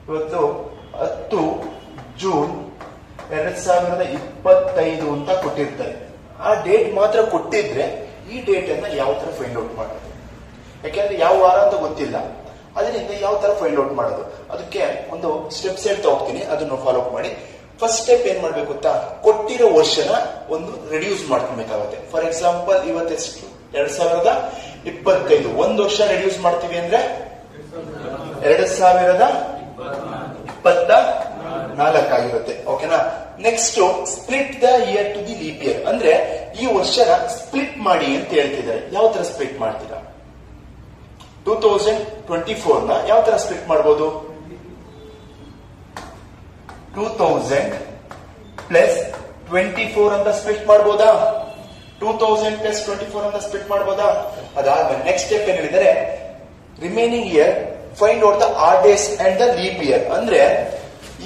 ಇವತ್ತು 10 ಜೂನ್ 2025 ಅಂತ ಕೊಟ್ಟಿರ್ತಾರೆ. ಆ ಡೇಟ್ ಮಾತ್ರ ಕೊಟ್ಟಿದ್ರೆ ಈ ಡೇಟ್ ಅನ್ನ ಯಾವ ತರ ಫೈಂಡ್ ಔಟ್ ಮಾಡೋದು? ಯಾಕೆಂದ್ರೆ ಯಾವ ವಾರ ಅಂತ ಗೊತ್ತಿಲ್ಲ, ಅದರಿಂದ ಯಾವ ತರ ಫೈಂಡ್ ಔಟ್ ಮಾಡೋದು? ಅದಕ್ಕೆ ಒಂದು ಸ್ಟೆಪ್ಸ್ ಹೇಳ್ತಾ ಹೋಗ್ತೀನಿ, ಅದನ್ನು ಫಾಲೋ ಅಪ್ ಮಾಡಿ. ಫಸ್ಟ್ ಸ್ಟೆಪ್ ಏನ್ ಮಾಡ್ಬೇಕು ಗೊತ್ತಾ? ಕೊಟ್ಟಿರೋ ವರ್ಷನ ಒಂದು ರೆಡ್ಯೂಸ್ ಮಾಡ್ಕೊಬೇಕಾಗುತ್ತೆ. ಫಾರ್ ಎಕ್ಸಾಂಪಲ್ ಇವತ್ತೆಷ್ಟು? 2025. ಒಂದು ವರ್ಷ ರೆಡ್ಯೂಸ್ ಮಾಡ್ತೀವಿ ಅಂದ್ರೆ 2024 ಆಗಿರುತ್ತೆ. ಓಕೆನಾ? Next split the year to the leap year, ಅಂದ್ರೆ ಈ ವರ್ಷನ ಸ್ಪ್ಲಿಟ್ ಮಾಡಿ ಅಂತ ಹೇಳ್ತಿದ್ದಾರೆ. ಯಾವ ತರ ಸ್ಪ್ಲಿಟ್ ಮಾಡ್ತೀರಾ? 2024 ನ ಯಾವ ತರ ಸ್ಪ್ಲಿಟ್ ಮಾಡಬಹುದು? 2000 ಪ್ಲಸ್ 24 ಅಂತ ಸ್ಪ್ಲಿಟ್ ಮಾಡಬಹುದಾ? 2000 ಪ್ಲಸ್ 24 ಅಂತ ಸ್ಪ್ಲಿಟ್ ಮಾಡಬಹುದಾ? ಅದಾದ್ಮೇಲೆ ನೆಕ್ಸ್ಟ್ ಸ್ಟೆಪ್ ಏನ್ ಹೇಳಿದರೆ, remaining year find out the odd days and the leap year. ಅಂದ್ರೆ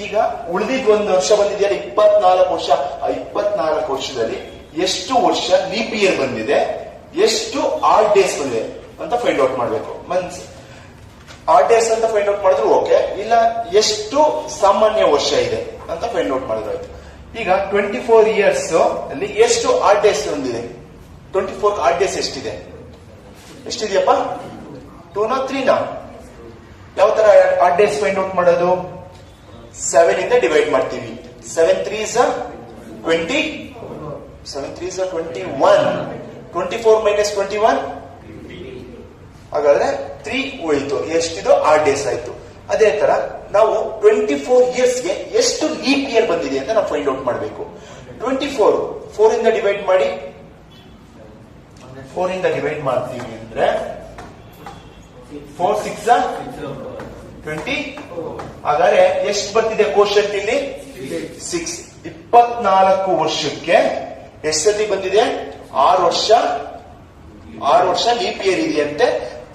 ಈಗ ಉಳಿದಿದ್ ಒಂದು ವರ್ಷ ಬಂದಿದೆಯಲ್ಲ, 24 ವರ್ಷ. ಆ 24 ವರ್ಷದಲ್ಲಿ ಎಷ್ಟು ವರ್ಷ ಲೀಪ್ ಇಯರ್ ಬಂದಿದೆ, ಎಷ್ಟು ಆಡ್ ಡೇಸ್ ಬಂದಿದೆ ಅಂತ ಫೈಂಡ್ ಔಟ್ ಮಾಡಬೇಕು. ಮೀನ್ಸ್ ಆಡ್ ಡೇಸ್ ಅಂತ ಫೈಂಡ್ ಔಟ್ ಮಾಡಿದ್ರು ಓಕೆ, ಇಲ್ಲ ಎಷ್ಟು ಸಾಮಾನ್ಯ ವರ್ಷ ಇದೆ ಅಂತ ಫೈಂಡ್ ಔಟ್ ಮಾಡಿದ್ರು ಆಯ್ತು. ಈಗ 24 ಇಯರ್ಸ್ ಅಲ್ಲಿ ಎಷ್ಟು ಆಡ್ ಡೇಸ್ ಹೊಂದಿದೆ? 24 ಆಡ್ ಡೇಸ್ ಎಷ್ಟಿದೆಯಪ್ಪ? 2 ನಾ 3 ನಾ? ಯಾವ ತರ ಆಡ್ ಡೇಸ್ ಫೈಂಡ್ ಔಟ್ ಮಾಡೋದು? 7 ಇಂದ ಡಿವೈಡ್ ಮಾಡ್ತೀವಿ. 7 3s 20, 7 3s 21, 24 ಮೈನಸ್ 21 ಹಾಗಾದ್ರೆ 3 ಉಳಿತು. ಎಷ್ಟಿದು? ಆಡ್ ಡೇಸ್ ಆಯ್ತು. ಅದೇ ತರ ನಾವು 24 ಇಯರ್ಸ್ಗೆ ಎಷ್ಟು ಲೀಪ್ ಇಯರ್ ಬಂದಿದೆ ಅಂತ ನಾವು ಫೈಂಡ್ ಔಟ್ ಮಾಡಬೇಕು. 24 4 ಇಂದ ಡಿವೈಡ್ ಮಾಡಿ. 4 ಇಂದ ಡಿವೈಡ್ ಮಾಡ್ತೀವಿ ಅಂದ್ರೆ 4 6 20. ಹಾಗಾದ್ರೆ ಎಷ್ಟು ಬರ್ತಿದೆ ಕೋಶಂಟ್ ಇಲ್ಲಿ? 6. 24 ವರ್ಷಕ್ಕೆ ಎಷ್ಟು ಸತಿ ಬಂದಿದೆ? 6 ವರ್ಷ ಲೀಪ್ ಇಯರ್ ಇದೆಯಂತೆ.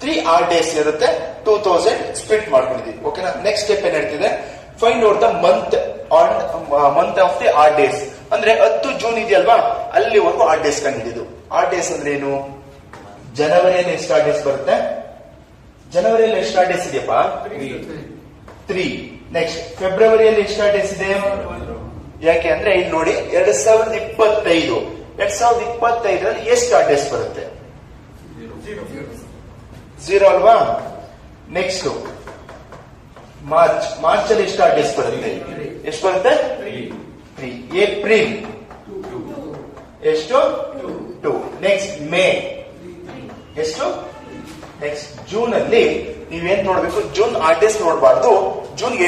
3 ಆಡ್ ಡೇಸ್ ಇರುತ್ತೆ. 2000 ಸ್ಪ್ಲಿಟ್ ಮಾಡ್ಕೊಂಡಿದ್ದೀವಿ. ಓಕೆನಾ? ನೆಕ್ಸ್ಟ್ ಸ್ಟೆಪ್ ಏನ್ ಹೇಳ್ತಿದೆ? Find out the month of the odd days. ಅಂದ್ರೆ 10 ಜೂನ್ ಇದೆಯಲ್ವಾ, ಅಲ್ಲಿವರೆಗೂ ಆಡ್ ಡೇಸ್ ಕಂಡಿದ್ದು. ಆಡ್ ಡೇಸ್ ಅಂದ್ರೆ ಏನು? ಜನವರಿಯಲ್ಲಿ ಎಷ್ಟು ಆಡ್ ಡೇಸ್ ಬರುತ್ತೆ? ಜನವರಿಯಲ್ಲಿ ಎಷ್ಟು ಆಡ್ ಡೇಸ್ ಇದೆಯಪ್ಪ? 3. ನೆಕ್ಸ್ಟ್ ಫೆಬ್ರವರಿಯಲ್ಲಿ ಎಷ್ಟು ಆಡ್ ಡೇಸ್ ಇದೆ? ಯಾಕೆ ಅಂದ್ರೆ ಇಲ್ಲಿ ನೋಡಿ, 2025ರಲ್ಲಿ ಎಷ್ಟು ಆಡ್ ಡೇಸ್ ಬರುತ್ತೆ? 0 ಅಲ್ವಾ? ನೆಕ್ಸ್ಟ್ ಮಾರ್ಚ್ ಅಲ್ಲಿ ಎಷ್ಟು ಆಡ್ ಡೇಸ್ ಬರುತ್ತೆ? ಎಷ್ಟು ಬರುತ್ತೆ? 3. ಏಪ್ರಿಲ್ ಎಷ್ಟು? 2. ನೆಕ್ಸ್ಟ್ ಮೇ ಎಷ್ಟು? ನೆಕ್ಸ್ಟ್ ಜೂನ್ ಅಲ್ಲಿ ನೀವೇನ್ ನೋಡ್ಬೇಕು? ಜೂನ್ ಆಡ್ ಡೇಸ್ ನೋಡಬಾರ್ದು. ಜೂನ್